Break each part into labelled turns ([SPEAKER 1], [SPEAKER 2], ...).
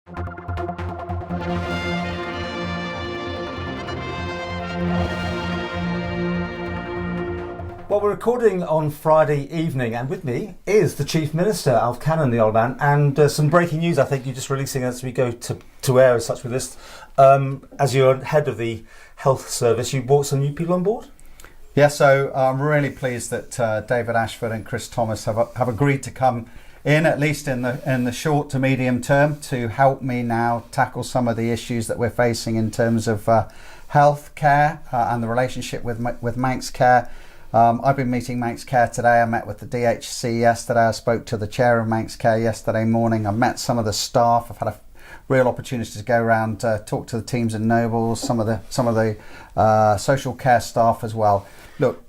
[SPEAKER 1] Well, we're recording on Friday evening, and with me is the Chief Minister, Alf Cannan, the old man, and some breaking news I think you're just releasing as we go to air as such with this. As you're head of the health service, you brought some new people on board?
[SPEAKER 2] Yeah, so I'm really pleased that David Ashford and Chris Thomas have agreed to come in, at least in the short to medium term, to help me now tackle some of the issues that we're facing in terms of health care and the relationship with Manx Care. I've been meeting Manx Care today. I met with the DHC yesterday. I spoke to the chair of Manx Care yesterday morning. I met some of the staff. I've had a real opportunity to go around, talk to the teams in Nobles, some of the social care staff as well. Look,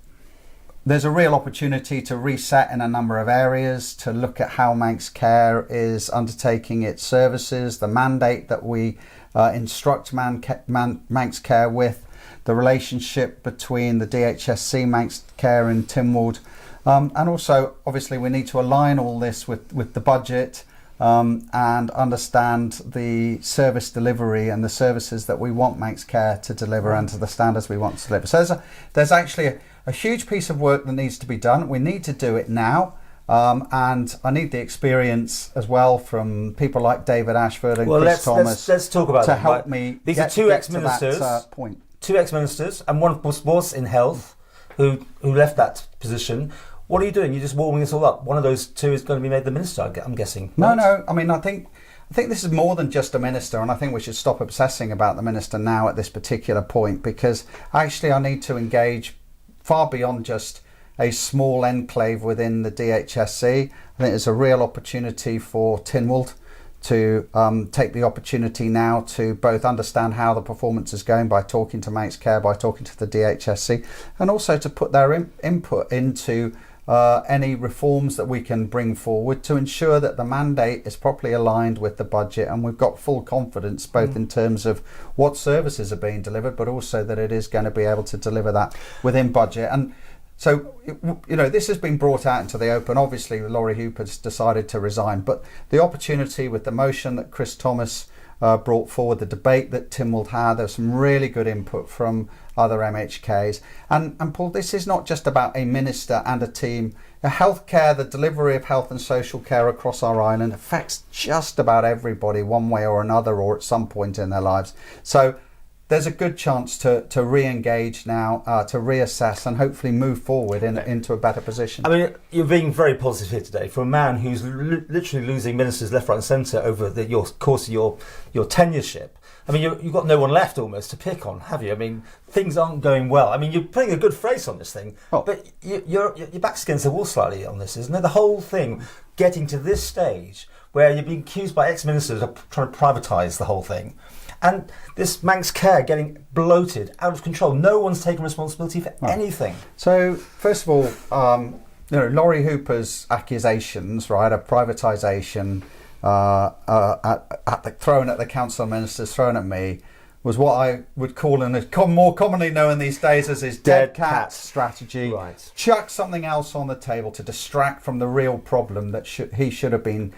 [SPEAKER 2] there's a real opportunity to reset in a number of areas, to look at how Manx Care is undertaking its services, the mandate that we instruct Manx Care with, the relationship between the DHSC, Manx Care and Tynwald. And also, obviously, we need to align all this with the budget and understand the service delivery and the services that we want Manx Care to deliver and to the standards we want to deliver. So there's actually a huge piece of work that needs to be done. We need to do it now. And I need the experience as well from people like David Ashford and Chris Thomas.
[SPEAKER 1] Let's talk about
[SPEAKER 2] to
[SPEAKER 1] that,
[SPEAKER 2] help me.
[SPEAKER 1] These are two ex-ministers.
[SPEAKER 2] Point.
[SPEAKER 1] Two ex-ministers, and one of course was in health, who left that position. What are you doing? You're just warming this all up. One of those two is going to be made the minister, I'm guessing. Right?
[SPEAKER 2] No. I mean, I think this is more than just a minister, and I think we should stop obsessing about the minister now at this particular point, because actually I need to engage far beyond just a small enclave within the DHSC. I think there's a real opportunity for Tynwald to take the opportunity now to both understand how the performance is going by talking to Manx Care, by talking to the DHSC, and also to put their input into any reforms that we can bring forward to ensure that the mandate is properly aligned with the budget, and we've got full confidence both in terms of what services are being delivered, but also that it is going to be able to deliver that within budget. And so, this has been brought out into the open. Obviously, Laurie Hooper's decided to resign, but the opportunity with the motion that Chris Thomas brought forward, the debate that Tynwald had, there's some really good input from other MHKs. And Paul, this is not just about a minister and a team. Healthcare, the delivery of health and social care across our island affects just about everybody one way or another, or at some point in their lives. So there's a good chance to re-engage now, to reassess and hopefully move forward into a better position.
[SPEAKER 1] I mean, you're being very positive here today for a man who's literally losing ministers left, right and centre over the course of your tenureship. I mean, you've got no one left almost to pick on, have you? I mean, things aren't going well. I mean, you're putting a good face on this thing, but your back's against the wall slightly on this, isn't it? The whole thing getting to this stage where you're being accused by ex-ministers of trying to privatise the whole thing. And this Manx Care getting bloated, out of control. No one's taking responsibility for anything.
[SPEAKER 2] So, first of all, Laurie Hooper's accusations, right, of privatisation thrown at the council of ministers, thrown at me, was what I would call, more commonly known these days as his dead cat strategy.
[SPEAKER 1] Right.
[SPEAKER 2] Chuck something else on the table to distract from the real problem that he should have been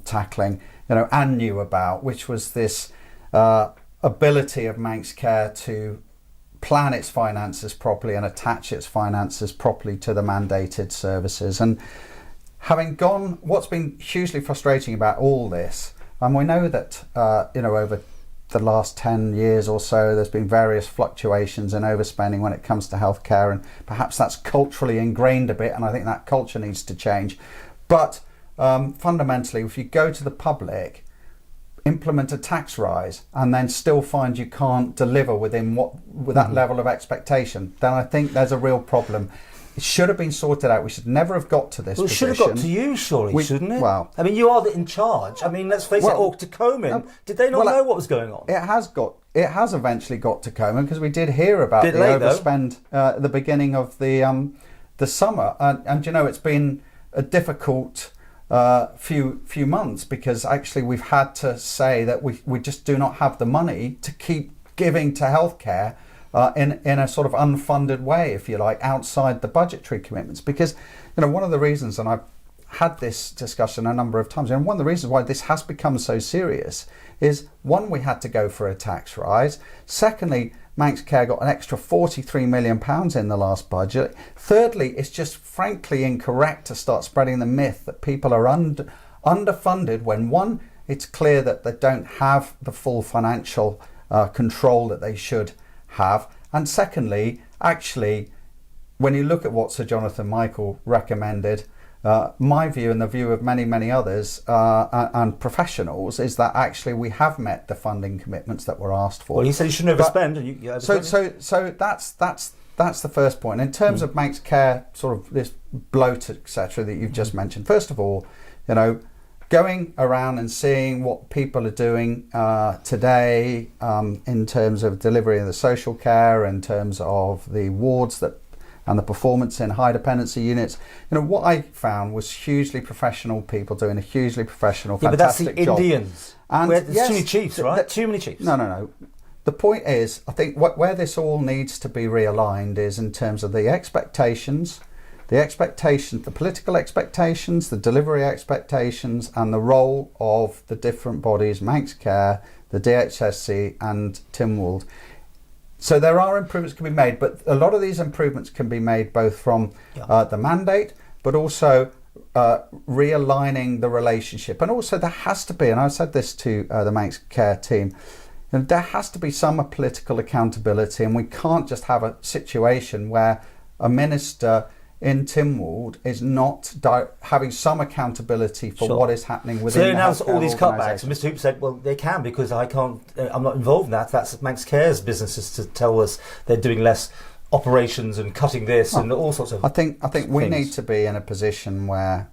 [SPEAKER 2] tackling, and knew about, which was this ability of Manx Care to plan its finances properly and attach its finances properly to the mandated services. And having gone, what's been hugely frustrating about all this, and we know that over the last 10 years or so there's been various fluctuations and overspending when it comes to healthcare, and perhaps that's culturally ingrained a bit, and I think that culture needs to change. But fundamentally, if you go to the public, implement a tax rise, and then still find you can't deliver with that level of expectation, then I think there's a real problem. It should have been sorted out. We should never have got to this position.
[SPEAKER 1] It should have got to you, surely, shouldn't it?
[SPEAKER 2] Well,
[SPEAKER 1] I mean, you are in charge. I mean, let's face it, to Coman, did they not know what was going on?
[SPEAKER 2] It has eventually got to Coman, because we did hear about the overspend at the beginning of the summer, and it's been a difficult few months, because actually we've had to say that we just do not have the money to keep giving to healthcare in a sort of unfunded way, if you like, outside the budgetary commitments. Because one of the reasons, and had this discussion a number of times, and one of the reasons why this has become so serious is, one, we had to go for a tax rise. Secondly, Manx Care got an extra £43 million in the last budget. Thirdly, it's just frankly incorrect to start spreading the myth that people are underfunded when, one, it's clear that they don't have the full financial control that they should have. And secondly, actually, when you look at what Sir Jonathan Michael recommended, my view and the view of many, many others and professionals is that actually we have met the funding commitments that were asked for.
[SPEAKER 1] Well, he said you shouldn't overspend.
[SPEAKER 2] So that's the first point. In terms of Manx Care, sort of this bloat, etc., that you've just mentioned, first of all, going around and seeing what people are doing today in terms of delivery of the social care, in terms of the wards and the performance in high dependency units. What I found was hugely professional people doing a hugely professional, fantastic job.
[SPEAKER 1] But that's the Indians. And there's too many chiefs, right? Too many chiefs.
[SPEAKER 2] No. The point is, I think where this all needs to be realigned is in terms of the expectations, the political expectations, the delivery expectations, and the role of the different bodies, Manx Care, the DHSC and Tynwald. So there are improvements can be made, but a lot of these improvements can be made both from the mandate, but also realigning the relationship. And also there has to be, and I said this to the Manx Care team, there has to be some political accountability, and we can't just have a situation where a minister in Tynwald is not having some accountability for what is happening within the healthcare
[SPEAKER 1] all these cutbacks. And Mr. Hoop said, well, they can, because I'm not involved in that. That's Manx Care's business is to tell us they're doing less operations and cutting this and all sorts of
[SPEAKER 2] I think we need to be in a position where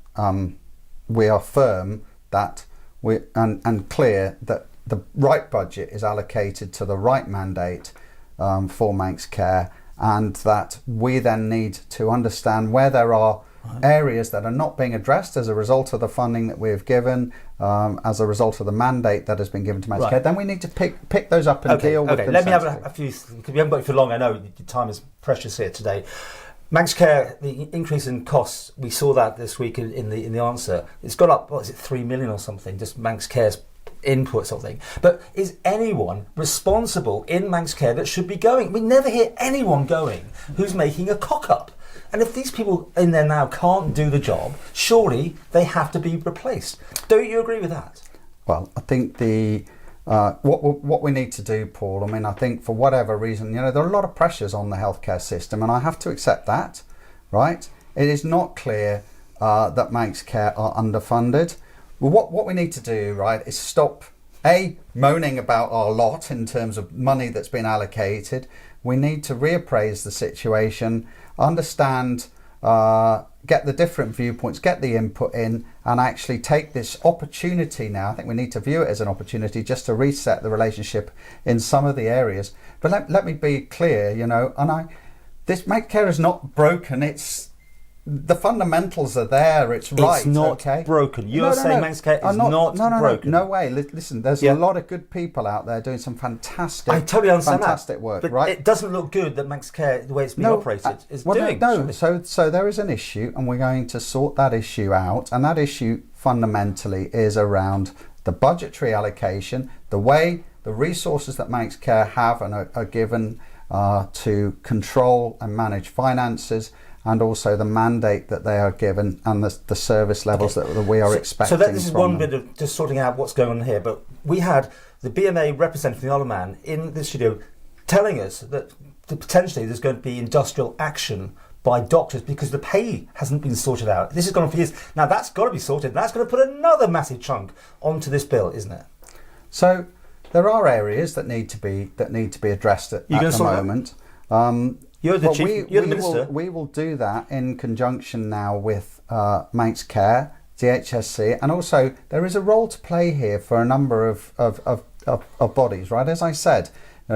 [SPEAKER 2] we are firm that and clear that the right budget is allocated to the right mandate for Manx Care, and that we then need to understand where there are areas that are not being addressed as a result of the funding that we have given, as a result of the mandate that has been given to Manx Care. Then we need to pick those up and deal with them.
[SPEAKER 1] Let me have a few, because we haven't got you for long. I know your time is precious here today. Manx Care, the increase in costs, we saw that this week in the answer. It's got up, 3 million or something, just Manx Care's input something. But is anyone responsible in Manx Care that should be going? We never hear anyone going who's making a cock up. And if these people in there now can't do the job, surely they have to be replaced. Don't you agree with that?
[SPEAKER 2] Well, I think what we need to do, Paul, I think for whatever reason, there are a lot of pressures on the healthcare system, and I have to accept that, right? It is not clear that Manx Care are underfunded. Well, what we need to do, right, is stop moaning about our lot in terms of money that's been allocated. We need to reappraise the situation, understand, get the different viewpoints, get the input in, and actually take this opportunity now. I think we need to view it as an opportunity just to reset the relationship in some of the areas. But let me be clear, this Manx Care is not broken. The fundamentals are there. It's right.
[SPEAKER 1] It's not broken. You're saying Manx Care is not broken.
[SPEAKER 2] No way. Listen, there's a lot of good people out there doing some fantastic.
[SPEAKER 1] I totally understand
[SPEAKER 2] fantastic work.
[SPEAKER 1] But
[SPEAKER 2] right?
[SPEAKER 1] It doesn't look good that Manx Care, the way it's being operated, is doing.
[SPEAKER 2] No. So there is an issue, and we're going to sort that issue out. And that issue fundamentally is around the budgetary allocation, the way the resources that Manx Care have and are given to control and manage finances, and also the mandate that they are given and the service levels that we are expecting.
[SPEAKER 1] So this is one bit of just sorting out what's going on here. But we had the BMA representative from the Isle of Man in the studio telling us that potentially there's going to be industrial action by doctors because the pay hasn't been sorted out. This has gone on for years. Now that's got to be sorted. And that's going to put another massive chunk onto this bill, isn't it?
[SPEAKER 2] So there are areas that need to be addressed at the moment.
[SPEAKER 1] You're the chief. You're the minister.
[SPEAKER 2] We will do that in conjunction now with Manx Care, DHSC, and also there is a role to play here for a number of bodies. Right, as I said,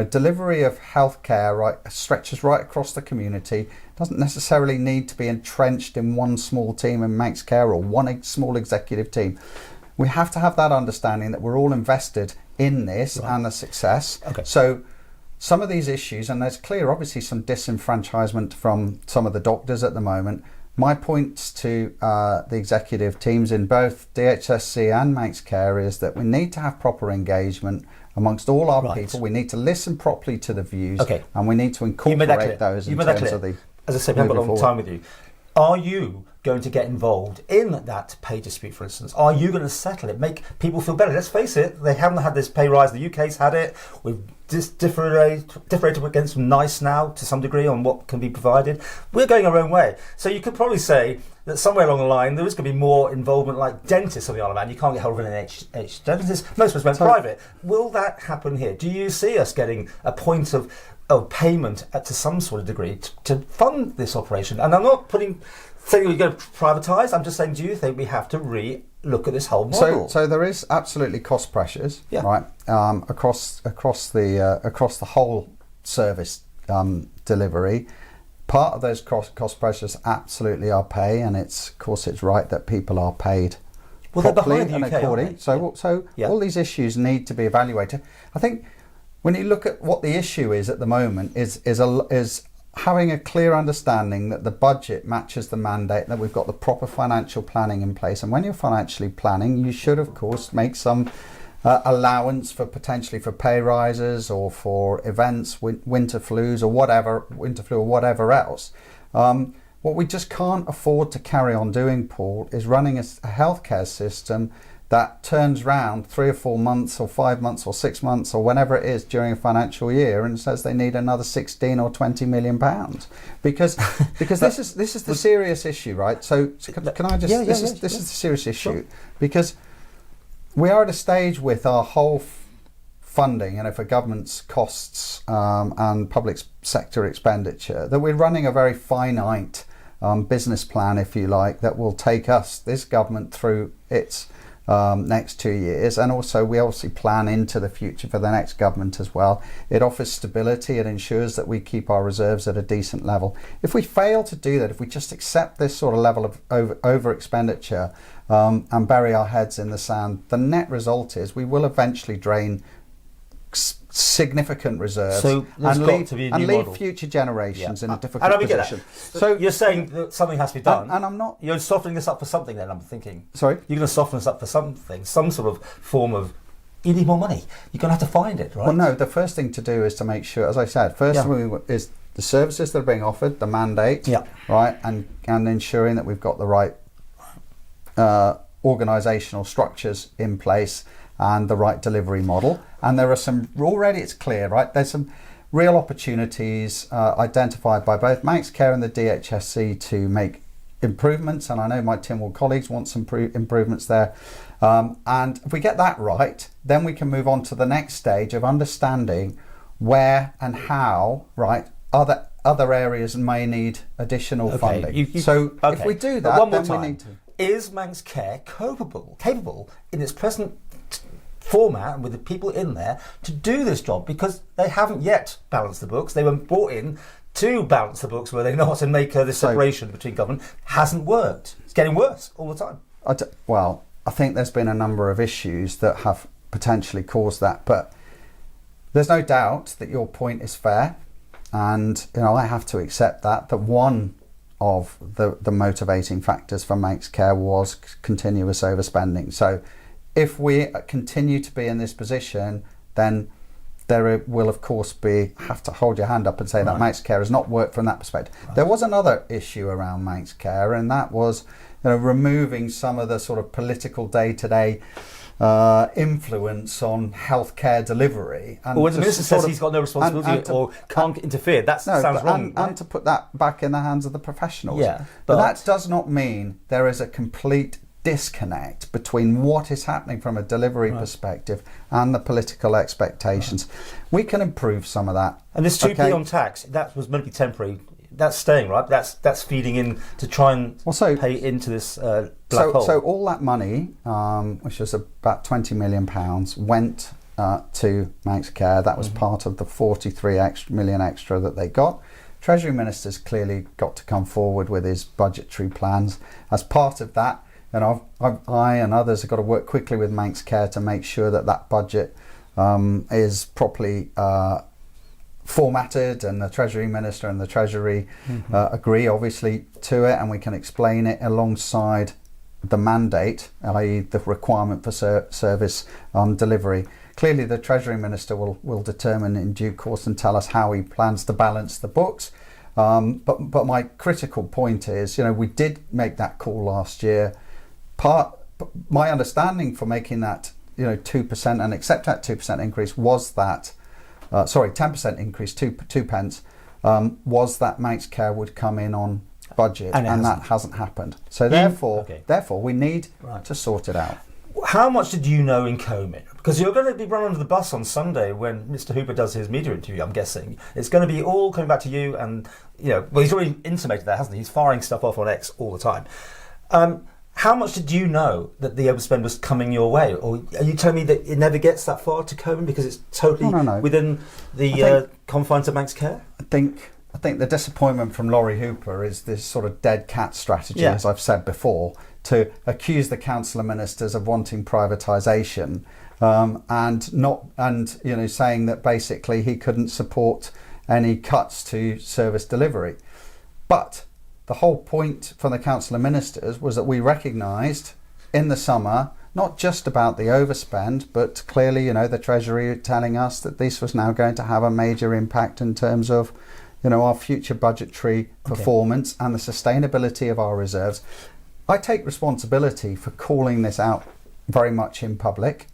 [SPEAKER 2] delivery of healthcare stretches right across the community. Doesn't necessarily need to be entrenched in one small team in Manx Care or one small executive team. We have to have that understanding that we're all invested in this and the success.
[SPEAKER 1] Okay.
[SPEAKER 2] So some of these issues, and there's clear obviously some disenfranchisement from some of the doctors at the moment, my points to the executive teams in both DHSC and Manx Care is that we need to have proper engagement amongst all our people. We need to listen properly to the views, and we need to incorporate those in terms of the.
[SPEAKER 1] As I said, we haven't got a long time with you. Are you going to get involved in that pay dispute, for instance? Are you going to settle it, make people feel better? Let's face it, they haven't had this pay rise. The UK's had it. We've differentiated against NICE now to some degree on what can be provided. We're going our own way. So you could probably say that somewhere along the line there is going to be more involvement, like dentists on the Isle of Man. You can't get hold of an NHS dentist. Most of us went private. Will that happen here? Do you see us getting a point of payment to some sort of degree to fund this operation? And I'm not saying we're going to privatise. I'm just saying, do you think we have to re-look at this whole model?
[SPEAKER 2] So there is absolutely cost pressures, right, across the whole service delivery. Part of those cost pressures absolutely are pay, and of course it's right that people are paid properly and according. So all these issues need to be evaluated. I think when you look at what the issue is at the moment is having a clear understanding that the budget matches the mandate, that we've got the proper financial planning in place. And when you're financially planning, you should, of course, make some allowance for potentially for pay rises or for events, winter flu or whatever else. What we just can't afford to carry on doing, Paul, is running a healthcare system that turns round 3 or 4 months or 5 months or 6 months or whenever it is during a financial year and says they need another 16 or 20 million pounds because this is the serious issue, right? So can I just this is the serious issue, because we are at a stage with our whole funding, for government's costs and public sector expenditure, that we're running a very finite business plan, if you like, that will take this government through its next 2 years, and also we obviously plan into the future for the next government as well. It offers stability, it ensures that we keep our reserves at a decent level. If we fail to do that, if we just accept this sort of level of over expenditure and bury our heads in the sand, the net result is we will eventually drain significant reserves and leave future generations in a difficult position.
[SPEAKER 1] So you're saying that something has to be done,
[SPEAKER 2] and I'm not.
[SPEAKER 1] You're softening this up for something. Then I'm thinking.
[SPEAKER 2] Sorry,
[SPEAKER 1] you're going to soften this up for something, some sort of form of. You need more money. You're going to have to find it, right?
[SPEAKER 2] Well, no. The first thing to do is to make sure, as I said, is the services that are being offered, the mandate, right, and ensuring that we've got the right organisational structures in place and the right delivery model. And there are it's clear, right? There's some real opportunities identified by both Manx Care and the DHSC to make improvements. And I know my Tynwald colleagues want some improvements there. And if we get that right, then we can move on to the next stage of understanding where and how, right, other areas may need additional funding. If we do that, then we need to.
[SPEAKER 1] Is Manx Care capable in its present format and with the people in there to do this job? Because they haven't yet balanced the books. They were brought in to balance the books, were they not, and make this separation between government. Hasn't worked. It's getting worse all the time.
[SPEAKER 2] I think there's been a number of issues that have potentially caused that, but there's no doubt that your point is fair, and I have to accept that one of the motivating factors for Manx Care was continuous overspending. So if we continue to be in this position, then there will of course have to hold your hand up and say that Manx Care has not worked from that perspective. There was another issue around Manx Care, and that was removing some of the sort of political day-to-day influence on healthcare delivery. And
[SPEAKER 1] when the Minister says he's got no responsibility or can't interfere, that sounds wrong.
[SPEAKER 2] And to put that back in the hands of the professionals.
[SPEAKER 1] Yeah,
[SPEAKER 2] but that does not mean there is a complete disconnect between what is happening from a delivery perspective and the political expectations. We can improve some of that.
[SPEAKER 1] And this 2p on tax, that was meant to be temporary. That's staying, right? That's feeding in to try and pay into this black hole.
[SPEAKER 2] So all that money, which was about £20 million, went to Manx Care. That was part of the 43 million extra that they got. Treasury Minister's clearly got to come forward with his budgetary plans. As part of that, and I and others have got to work quickly with Manx Care to make sure that budget is properly formatted, and the Treasury Minister and the Treasury agree obviously to it, and we can explain it alongside the mandate, i.e. the requirement for service delivery. Clearly the Treasury Minister will determine in due course and tell us how he plans to balance the books. But my critical point is, we did make that call last year. My understanding for making that 2% and accept that 2% increase was that 10% increase, 2 pence, was that Manx Care would come in on budget, and that hasn't happened. So therefore we need to sort it out.
[SPEAKER 1] How much did you know in Comyn? Because you're going to be run under the bus on Sunday when Mr. Hooper does his media interview, I'm guessing. It's going to be all coming back to you, and well, he's already intimated that, hasn't he? He's firing stuff off on X all the time. How much did you know that the overspend was coming your way? Or are you telling me that it never gets that far to Comyn because it's totally within the confines of Manx Care?
[SPEAKER 2] I think the disappointment from Laurie Hooper is this sort of dead cat strategy, as I've said before, to accuse the councillor ministers of wanting privatisation, and saying that basically he couldn't support any cuts to service delivery. But the whole point from the councillor ministers was that we recognised in the summer not just about the overspend, but clearly, the Treasury telling us that this was now going to have a major impact in terms of, our future budgetary performance and the sustainability of our reserves. I take responsibility for calling this out very much in public,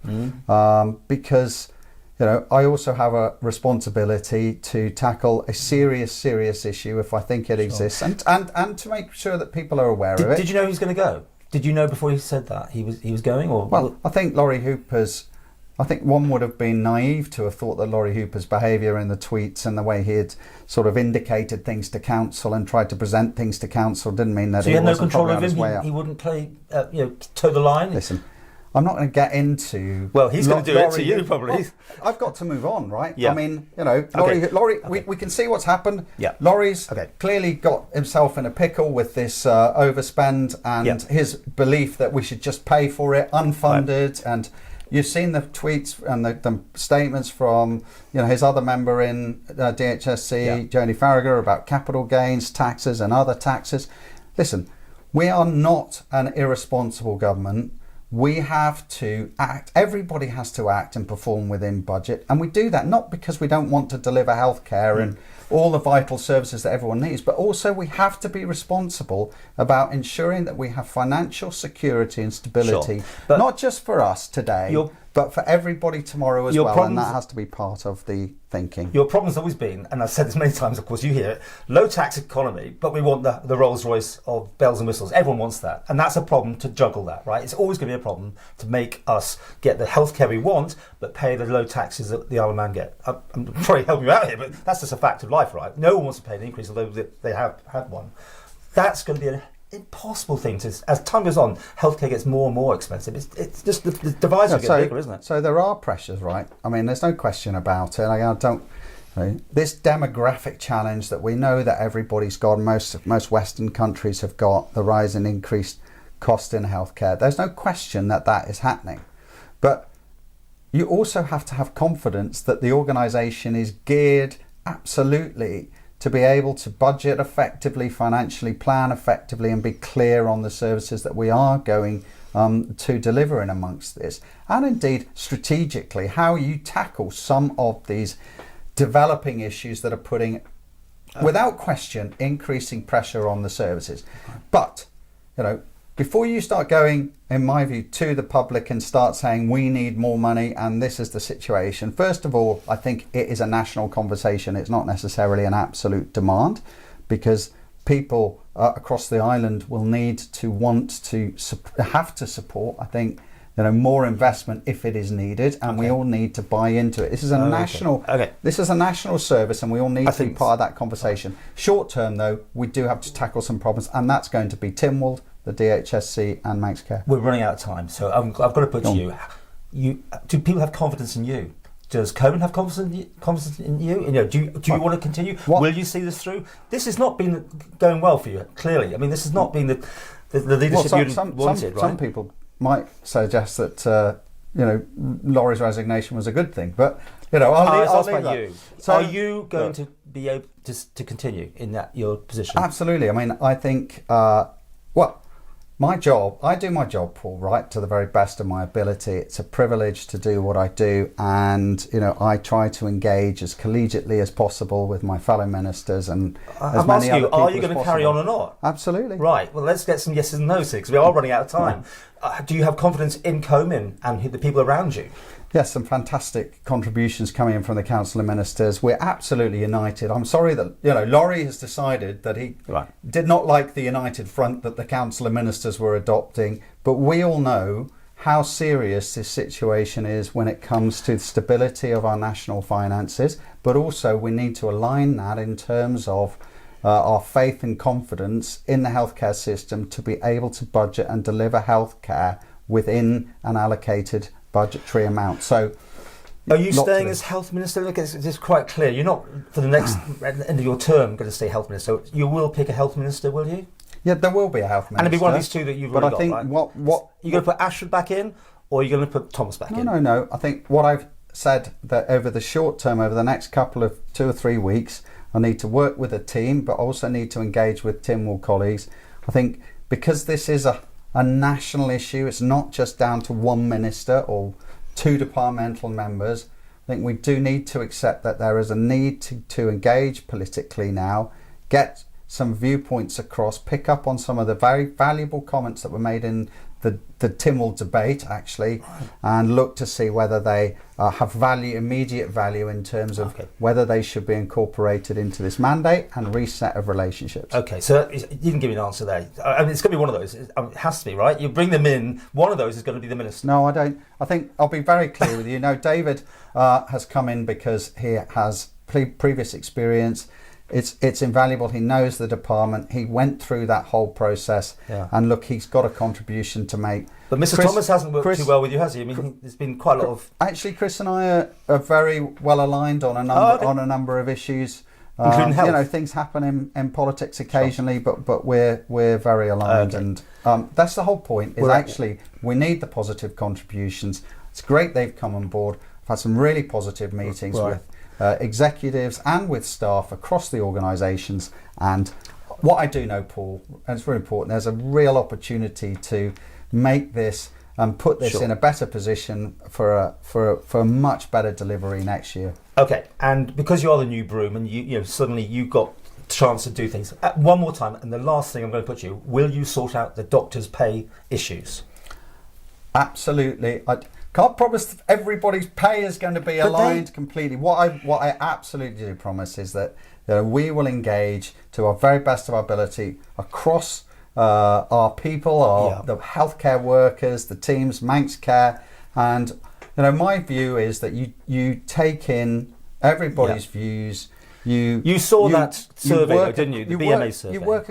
[SPEAKER 2] because I also have a responsibility to tackle a serious issue if I think it exists, and to make sure that people are aware of it.
[SPEAKER 1] Did you know he was going to go? Did you know before he said that he was going? Or
[SPEAKER 2] well, I think one would have been naive to have thought that Laurie Hooper's behaviour in the tweets and the way he had sort of indicated things to council and tried to present things to council didn't mean that
[SPEAKER 1] so
[SPEAKER 2] he
[SPEAKER 1] had no
[SPEAKER 2] wasn't
[SPEAKER 1] control
[SPEAKER 2] probably
[SPEAKER 1] of
[SPEAKER 2] on his
[SPEAKER 1] him.
[SPEAKER 2] way up.
[SPEAKER 1] He wouldn't play, toe the line.
[SPEAKER 2] Listen, I'm not going to get into.
[SPEAKER 1] Well, he's going to do it to you, probably.
[SPEAKER 2] Well, I've got to move on, right?
[SPEAKER 1] Yeah.
[SPEAKER 2] I mean, Laurie. We can see what's happened.
[SPEAKER 1] Yeah.
[SPEAKER 2] Laurie's clearly got himself in a pickle with this overspend and his belief that we should just pay for it, unfunded, and you've seen the tweets and the statements from his other member in DHSC, Joni Farragher, about capital gains taxes and other taxes. Listen, we are not an irresponsible government. We have to act. Everybody has to act and perform within budget. And we do that not because we don't want to deliver healthcare and all the vital services that everyone needs, but also we have to be responsible about ensuring that we have financial security and stability, not just for us today, but for everybody tomorrow as well. And that has to be part of the thinking.
[SPEAKER 1] Your problem's always been, and I've said this many times, of course you hear it, low tax economy, but we want the Rolls Royce of bells and whistles. Everyone wants that. And that's a problem to juggle that, right? It's always going to be a problem to make us get the healthcare we want, but pay the low taxes that the Isle of Man get. I'm probably helping you out here, but that's just a fact of life, right? No one wants to pay an increase, although they have had one. That's going to be an impossible thing to. As time goes on, healthcare gets more and more expensive. It's just the divides get bigger, isn't it?
[SPEAKER 2] So there are pressures, right? I mean, there's no question about it. This demographic challenge that we know that everybody's got, most Western countries have got, the rise in increased cost in healthcare. There's no question that is happening, but you also have to have confidence that the organisation is geared absolutely to be able to budget effectively, financially plan effectively, and be clear on the services that we are going to deliver in amongst this. And indeed, strategically, how you tackle some of these developing issues that are putting, without question, increasing pressure on the services. But, before you start going, in my view, to the public and start saying we need more money and this is the situation, first of all, I think it is a national conversation. It's not necessarily an absolute demand, because people across the island will need to have to support, I think, more investment if it is needed, and we all need to buy into it. This is a This is a national service, and we all need to be part of that conversation. Short term, though, we do have to tackle some problems, and that's going to be Tynwald, the DHSC, and Manx Care.
[SPEAKER 1] We're running out of time, so I've got to put to you. Do people have confidence in you? Does Comyn have confidence in you? Do you want to continue? Will you see this through? This has not been going well for you, clearly. I mean, this has not been the leadership you wanted, right?
[SPEAKER 2] Some people might suggest that Laurie's resignation was a good thing. But I'll leave that.
[SPEAKER 1] You. So, are you going to be able to continue in your position?
[SPEAKER 2] Absolutely. I mean, I think I do my job, Paul, right, to the very best of my ability. It's a privilege to do what I do, and I try to engage as collegiately as possible with my fellow ministers and as many other people.
[SPEAKER 1] Are you going to carry on or not?
[SPEAKER 2] Absolutely.
[SPEAKER 1] Right. Well, let's get some yeses and nos here, because we are running out of time. Do you have confidence in Comyn and the people around you?
[SPEAKER 2] Yes, some fantastic contributions coming in from the Council of Ministers. We're absolutely united. I'm sorry that Laurie has decided that he did not like the united front that the Council of Ministers were adopting, but we all know how serious this situation is when it comes to the stability of our national finances, but also we need to align that in terms of our faith and confidence in the healthcare system to be able to budget and deliver healthcare within an allocated budgetary amount. So,
[SPEAKER 1] are you staying as health minister? Look, it's quite clear. You're not, for the next end of your term, going to stay health minister. You will pick a health minister, will you?
[SPEAKER 2] Yeah, there will be a health minister.
[SPEAKER 1] And it'll be one of these two that you've already got, right? But I think
[SPEAKER 2] what
[SPEAKER 1] you're going to put Ashford back in, or are you going to put Thomas back in?
[SPEAKER 2] No. I think what I've said that over the short term, over the next couple of 2 or 3 weeks, I need to work with a team, but also need to engage with Tynwald colleagues. I think because this is a national issue, it's not just down to one minister or 2 departmental members. I think we do need to accept that there is a need to engage politically now, get some viewpoints across, pick up on some of the very valuable comments that were made in the Tynwald debate, actually, and look to see whether they have immediate value in terms of whether they should be incorporated into this mandate and reset of relationships.
[SPEAKER 1] Okay, so you didn't give me an answer there. I mean, it's going to be one of those. It has to be, right? You bring them in, one of those is going to be the minister.
[SPEAKER 2] No, I don't. I think I'll be very clear with you. David has come in because he has previous experience. It's invaluable. He knows the department. He went through that whole process, and look, he's got a contribution to make.
[SPEAKER 1] But Mr. Thomas hasn't worked too well with you, has he? I mean, there's been quite a lot of.
[SPEAKER 2] Actually, Chris and I are very well aligned on a number of issues,
[SPEAKER 1] including health.
[SPEAKER 2] Things happen in politics occasionally, but we're very aligned, and that's the whole point. We need the positive contributions. It's great they've come on board. I've had some really positive meetings with executives and with staff across the organisations, and what I do know, Paul, and it's very important, there's a real opportunity to make this and put this in a better position for a much better delivery next year.
[SPEAKER 1] Okay, and because you are the new broom and you suddenly you've got a chance to do things, one more time, and the last thing I'm going to put you, will you sort out the doctors' pay issues?
[SPEAKER 2] Absolutely. I can't promise everybody's pay is going to be aligned completely. What I absolutely do promise is that we will engage to our very best of our ability across our people, the healthcare workers, the teams, Manx Care, and my view is that you take in everybody's views.
[SPEAKER 1] You saw that survey, didn't you? The BMA survey.
[SPEAKER 2] You work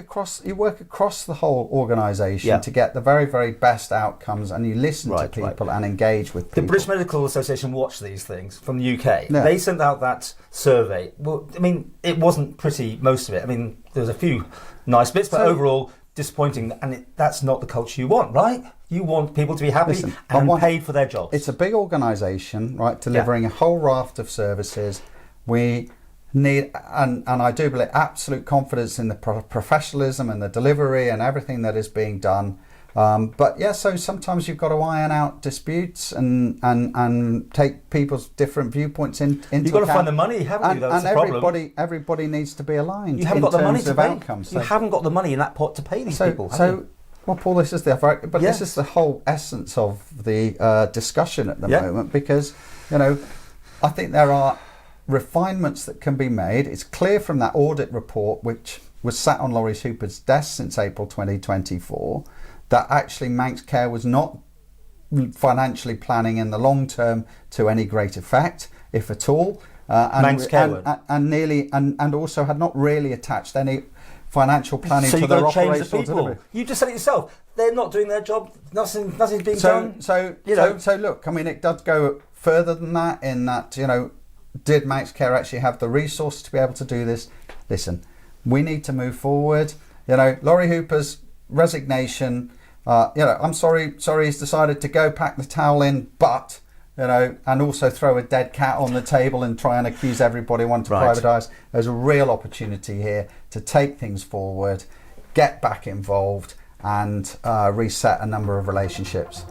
[SPEAKER 2] across the whole organisation to get the very, very best outcomes, and you listen to people and engage with people.
[SPEAKER 1] The British Medical Association watched these things from the UK. Yeah. They sent out that survey. Well, I mean, it wasn't pretty, most of it. I mean, there was a few nice bits, but overall disappointing, and that's not the culture you want, right? You want people to be happy and paid for their jobs.
[SPEAKER 2] It's a big organisation, right, delivering a whole raft of services. We need, and I do believe, absolute confidence in the professionalism and the delivery and everything that is being done. So sometimes you've got to iron out disputes and take people's different viewpoints into account.
[SPEAKER 1] You've got to find the money, haven't you? That's the problem.
[SPEAKER 2] Everybody needs to be aligned.
[SPEAKER 1] You haven't got the money to pay.
[SPEAKER 2] Outcomes.
[SPEAKER 1] You haven't got the money in that pot to pay these people.
[SPEAKER 2] Well, Paul, this is this is the whole essence of the discussion at the moment, because I think there are refinements that can be made. It's clear from that audit report, which was sat on Laurie Hooper's desk since April 2024, that actually Manx Care was not financially planning in the long term to any great effect, if at all, and also had not really attached any financial planning to their operational delivery.
[SPEAKER 1] You just said it yourself. They're not doing their job. Nothing's being done.
[SPEAKER 2] So look, I mean, it does go further than that. In that, did Manx Care actually have the resources to be able to do this? Listen, we need to move forward. Laurie Hooper's resignation I'm sorry he's decided to go, pack the towel in, but, and also throw a dead cat on the table and try and accuse everybody wanting to privatise. There's a real opportunity here to take things forward, get back involved and reset a number of relationships.